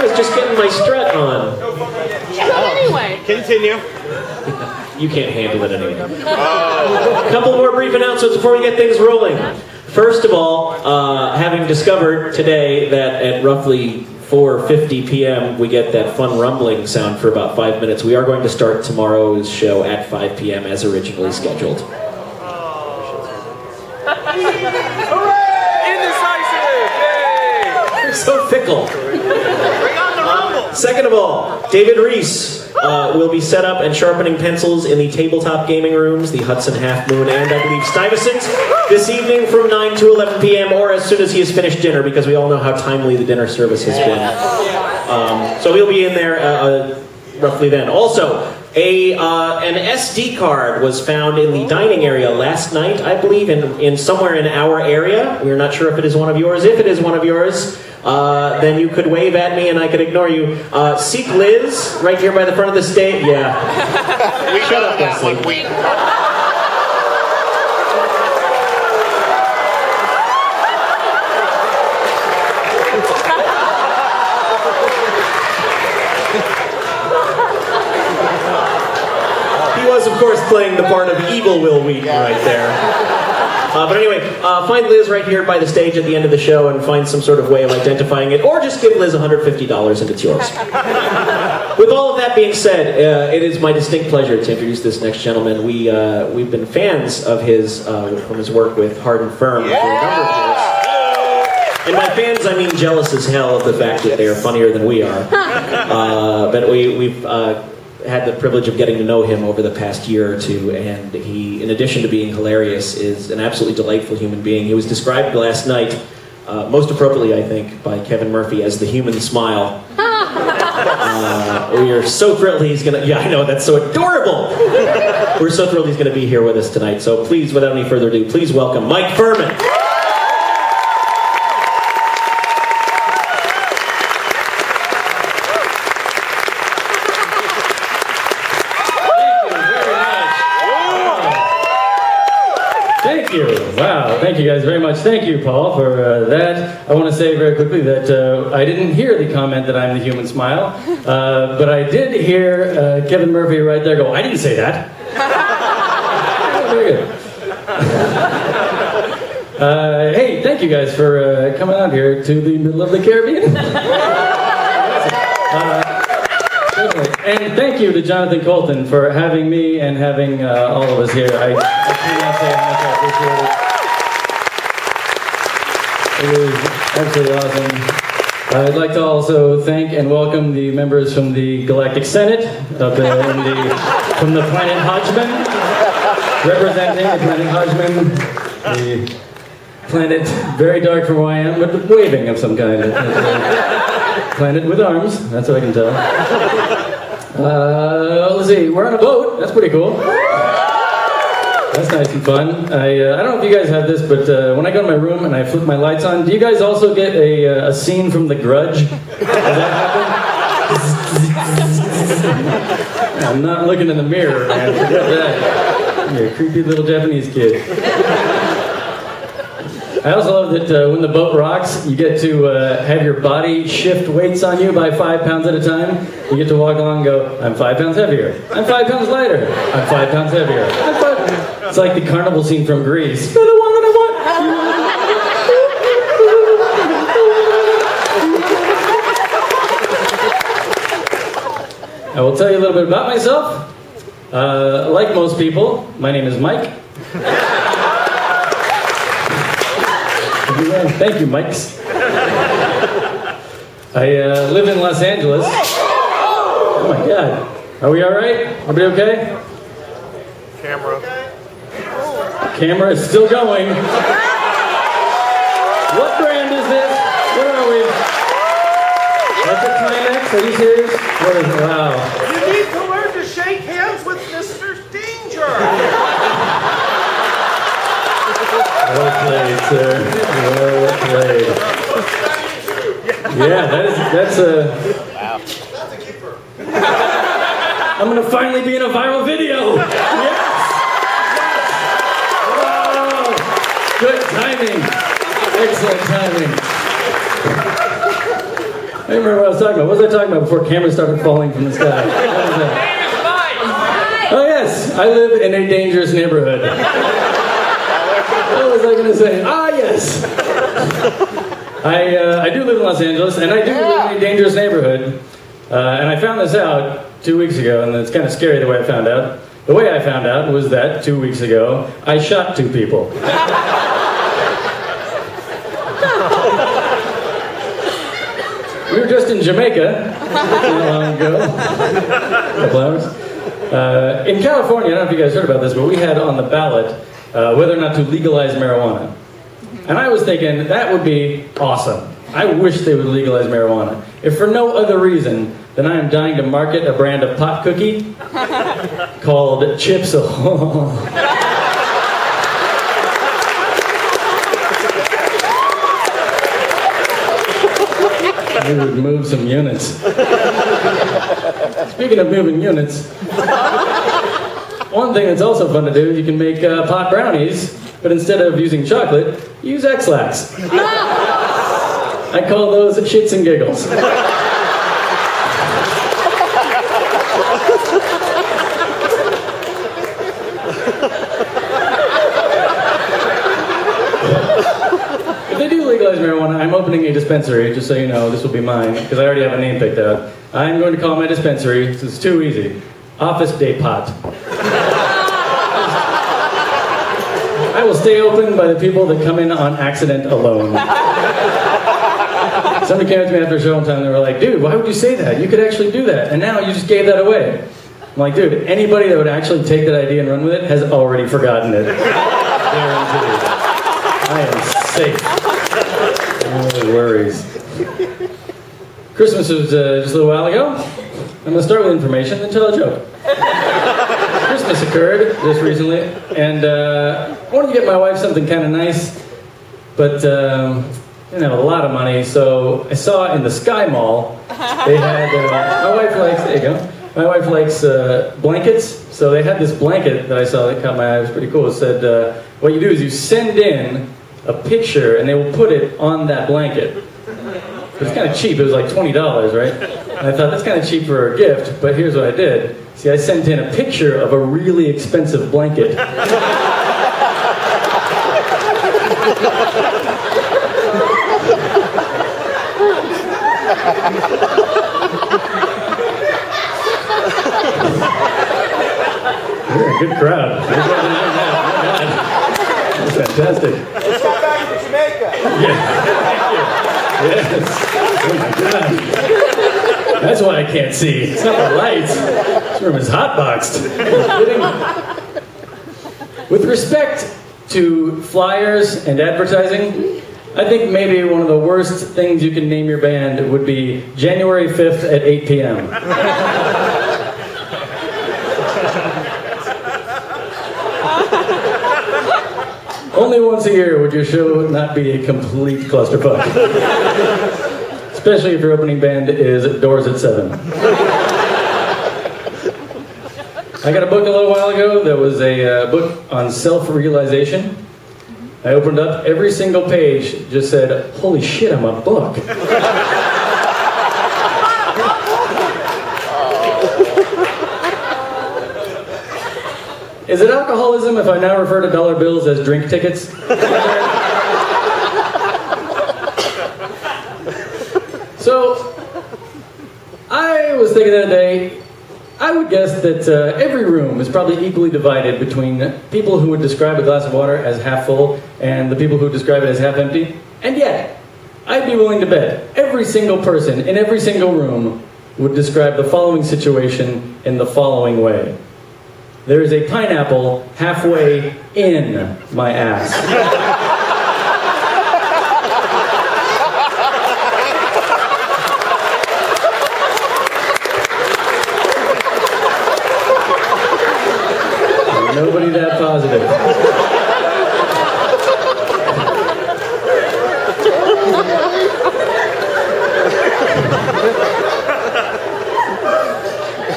was just getting my strut on. Anyway. Continue. You can't handle it anyway. A couple more brief announcements before we get things rolling. First of all, having discovered today that at roughly 4:50 p.m. we get that fun rumbling sound for about 5 minutes, we are going to start tomorrow's show at 5 p.m. as originally scheduled. Indecisive! Yay! You're so fickle. Bring on the rumble! Second of all, David Reese will be set up and sharpening pencils in the tabletop gaming rooms, the Hudson Half Moon, and I believe Stuyvesant this evening from 9 to 11 p.m. or as soon as he has finished dinner, because we all know how timely the dinner service has been. So he'll be in there roughly then. Also, an SD card was found in the dining area last night, I believe, in somewhere in our area. We're not sure if it is one of yours. If it is one of yours, then you could wave at me and I could ignore you. Seek Liz, right here by the front of the stage. Yeah. We shut up that one. He was, of course, playing the part of Evil Will Wheaton right there. But anyway, find Liz right here by the stage at the end of the show and find some sort of way of identifying it, or just give Liz $150 and it's yours. With all of that being said, it is my distinct pleasure to introduce this next gentleman. We've been fans of his from his work with Hard and Firm for a number of years. And by fans, I mean jealous as hell of the fact that they are funnier than we are. But we've had the privilege of getting to know him over the past year or two, and he, in addition to being hilarious, is an absolutely delightful human being. He was described last night, most appropriately, I think, by Kevin Murphy as the human smile. We are so thrilled he's gonna, yeah, I know, that's so adorable! We're so thrilled he's gonna be here with us tonight, so please, without any further ado, please welcome Mike Phirman. Wow, thank you guys very much. Thank you, Paul, for that. I want to say very quickly that I didn't hear the comment that I'm the human smile, but I did hear Kevin Murphy right there go, I didn't say that. Very good. Hey, thank you guys for coming out here to the middle of the Caribbean. And thank you to Jonathan Coulton for having me and having all of us here. I cannot say how much I appreciate it. It was absolutely awesome. I'd like to also thank and welcome the members from the Galactic Senate from the planet Hodgman, representing the planet Hodgman, the planet very dark from where I am, but waving of some kind. Planet with arms, that's what I can tell. Let's see, we're on a boat, that's pretty cool. That's nice and fun. I don't know if you guys have this, but when I go to my room and I flip my lights on, do you guys also get a scene from The Grudge? Does that happen? I'm not looking in the mirror, man. Forget that. You're a creepy little Japanese kid. I also love that when the boat rocks, you get to have your body shift weights on you by 5 pounds at a time. You get to walk along and go, I'm 5 pounds heavier. I'm 5 pounds lighter. I'm 5 pounds heavier. It's like the carnival scene from Grease. You're the one that I want. I will tell you a little bit about myself. Like most people, my name is Mike. Thank you, Mikes. I live in Los Angeles. Oh my God. Are we all right? Everybody okay? Camera is still going. What brand is this? Where are we? That's a Climax? Are you serious? What is it? Wow. You need to learn to shake hands with Mr. Danger. Well played, sir. Well played. Yeah, that's a... Wow. That's a keeper. I'm going to finally be in a viral video. Yes! Wow! Good timing. Excellent timing. I remember what I was talking about. What was I talking about before cameras started falling from the sky? What was that? Oh yes, I live in a dangerous neighborhood. What was I going to say? Ah yes. I do live in Los Angeles, and I do live in a dangerous neighborhood. And I found this out 2 weeks ago, and it's kind of scary the way I found out. The way I found out was that 2 weeks ago, I shot 2 people. We were just in Jamaica not long ago, a couple hours. In California, I don't know if you guys heard about this, but we had on the ballot whether or not to legalize marijuana. And I was thinking, that would be awesome. I wish they would legalize marijuana. If for no other reason than I am dying to market a brand of pot cookie called Chips Ahoy. We would move some units. Speaking of moving units, one thing that's also fun to do is you can make pot brownies, but instead of using chocolate, use X-Lax. I call those shits and giggles. If they do legalize marijuana, I'm opening a dispensary, just so you know, this will be mine, because I already have a name picked out. I'm going to call my dispensary, because it's too easy, Office Day Pot. I will stay open by the people that come in on accident alone. Somebody came up to me after a show one time and they were like, dude, why would you say that? You could actually do that. And now you just gave that away. I'm like, dude, anybody that would actually take that idea and run with it has already forgotten it. Guaranteed. I am safe. No worries. Christmas was just a little while ago. I'm going to start with information and tell a joke. Christmas occurred just recently, and I wanted to get my wife something kind of nice, but didn't have a lot of money, so I saw in the Sky Mall, they had, my wife likes, there you go, my wife likes blankets, so they had this blanket that I saw that caught my eye. It was pretty cool. It said, what you do is you send in a picture, and they will put it on that blanket. It was kind of cheap, it was like $20, right? And I thought, that's kind of cheap for a gift, but here's what I did. See, I sent in a picture of a really expensive blanket. You're a good crowd. That's fantastic. Let's go back to Jamaica. Yeah. Yes. Oh my God. That's why I can't see. It's not the lights. This room is hotboxed. With respect to flyers and advertising, I think maybe one of the worst things you can name your band would be January 5th at 8 p.m. Only once a year would your show not be a complete clusterfuck. Especially if your opening band is Doors at 7. I got a book a little while ago that was a book on self-realization. I opened up, every single page just said, holy shit, I'm a book. Is it alcoholism if I now refer to dollar bills as drink tickets? So, I was thinking the other day, I would guess that every room is probably equally divided between people who would describe a glass of water as half full and the people who would describe it as half empty. And yet, I'd be willing to bet every single person in every single room would describe the following situation in the following way. There is a pineapple halfway in my ass. Nobody that positive.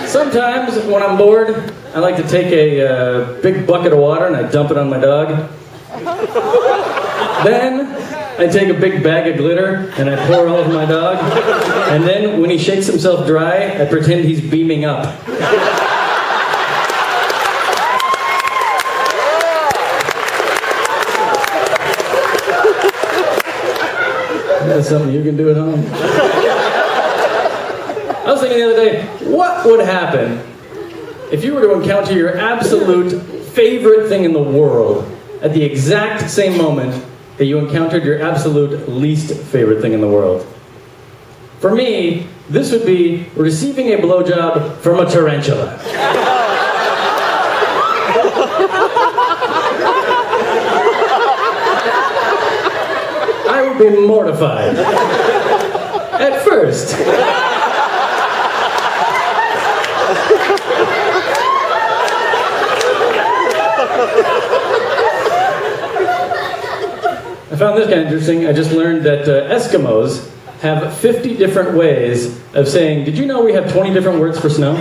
Sometimes when I'm bored, I like to take a big bucket of water and I dump it on my dog. Then I take a big bag of glitter and I pour all over my dog. And then when he shakes himself dry, I pretend he's beaming up. That's something you can do at home. I was thinking the other day, what would happen if you were to encounter your absolute favorite thing in the world at the exact same moment that you encountered your absolute least favorite thing in the world? For me, this would be receiving a blowjob from a tarantula. I would be mortified. At first. I found this kind of interesting. I just learned that Eskimos have 50 different ways of saying, did you know we have 20 different words for snow?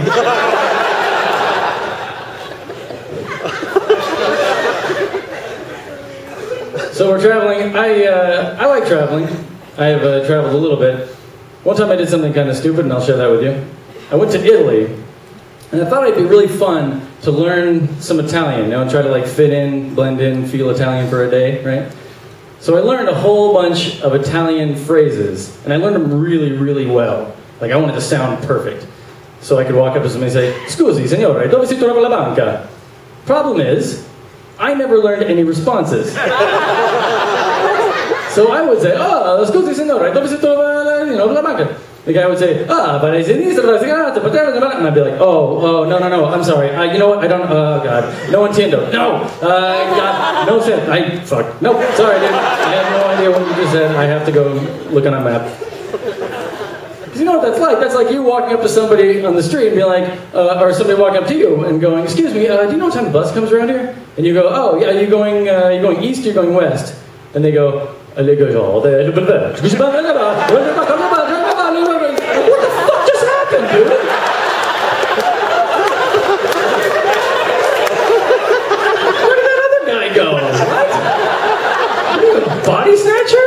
So we're traveling. I like traveling. I have traveled a little bit. One time I did something kind of stupid, and I'll share that with you. I went to Italy, and I thought it'd be really fun to learn some Italian, you know, and try to like fit in, blend in, feel Italian for a day, right? So I learned a whole bunch of Italian phrases, and I learned them really, really well. Like I wanted to sound perfect. So I could walk up to somebody and say, "Scusi, signore, dove si trova la banca?" Problem is, I never learned any responses. So I would say, "Oh, scusi, signore, dove si trova la banca?" The guy would say, "Va a sinistra, va a sinistra," and I'd be like, "Oh, no, I'm sorry. You know what? I don't. Oh God, no entiendo. No, God, no sense. Fuck. No, sorry, dude. I have no idea what you just said. I have to go look on a map." Because you know what that's like? That's like you walking up to somebody on the street and be like, or somebody walking up to you and going, "Excuse me, do you know what time the bus comes around here?" And you go, "Oh, yeah, you going east? You're going west?" And they go, "What the fuck just happened, dude?" Where did that other guy go? What? Are you a body snatcher?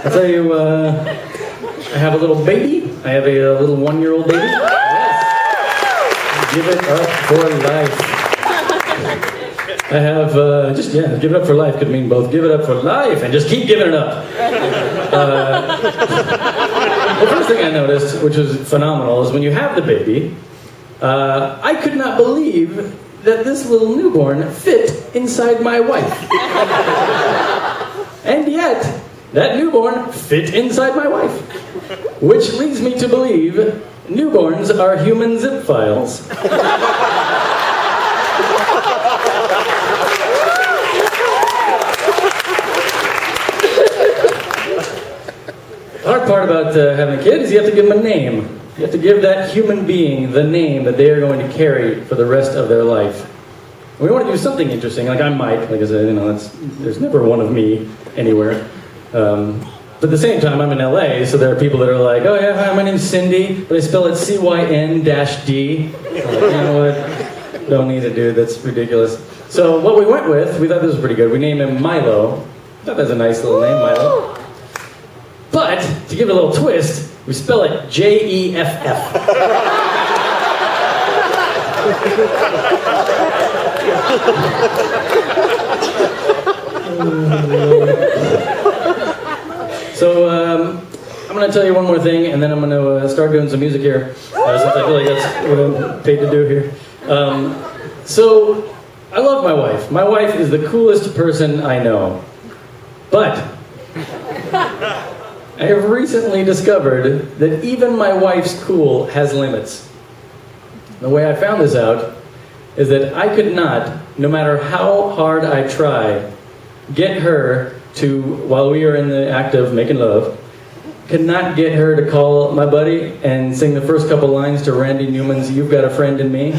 I'll tell you, I have a little baby. I have a little 1-year-old baby. Yes. Give it up for life. I have, give it up for life could mean both give it up for life and just keep giving it up. The first thing I noticed, which was phenomenal, is when you have the baby, I could not believe that this little newborn fit inside my wife. And yet, that newborn fit inside my wife. Which leads me to believe newborns are human zip files. The hard part about having a kid is you have to give them a name. You have to give that human being the name that they are going to carry for the rest of their life. We want to do something interesting. Like I'm Mike. Like I said, there's never one of me anywhere. But at the same time, I'm in LA, so there are people that are like, "Oh yeah, hi, my name's Cindy, but I spell it CYN-D." Like, you know what? Don't need it, dude. That's ridiculous. So what we went with, we thought this was pretty good. We named him Milo. I thought that's a nice little name, Milo. But to give it a little twist, we spell it Jeff. So I'm going to tell you one more thing, and then I'm going to start doing some music here, since I feel like that's what I'm paid to do here. So I love my wife. My wife is the coolest person I know. But I have recently discovered that even my wife's cool has limits. The way I found this out is that I could not, no matter how hard I try, get her to, while we are in the act of making love, could not get her to call my buddy and sing the first couple lines to Randy Newman's "You've Got a Friend in Me."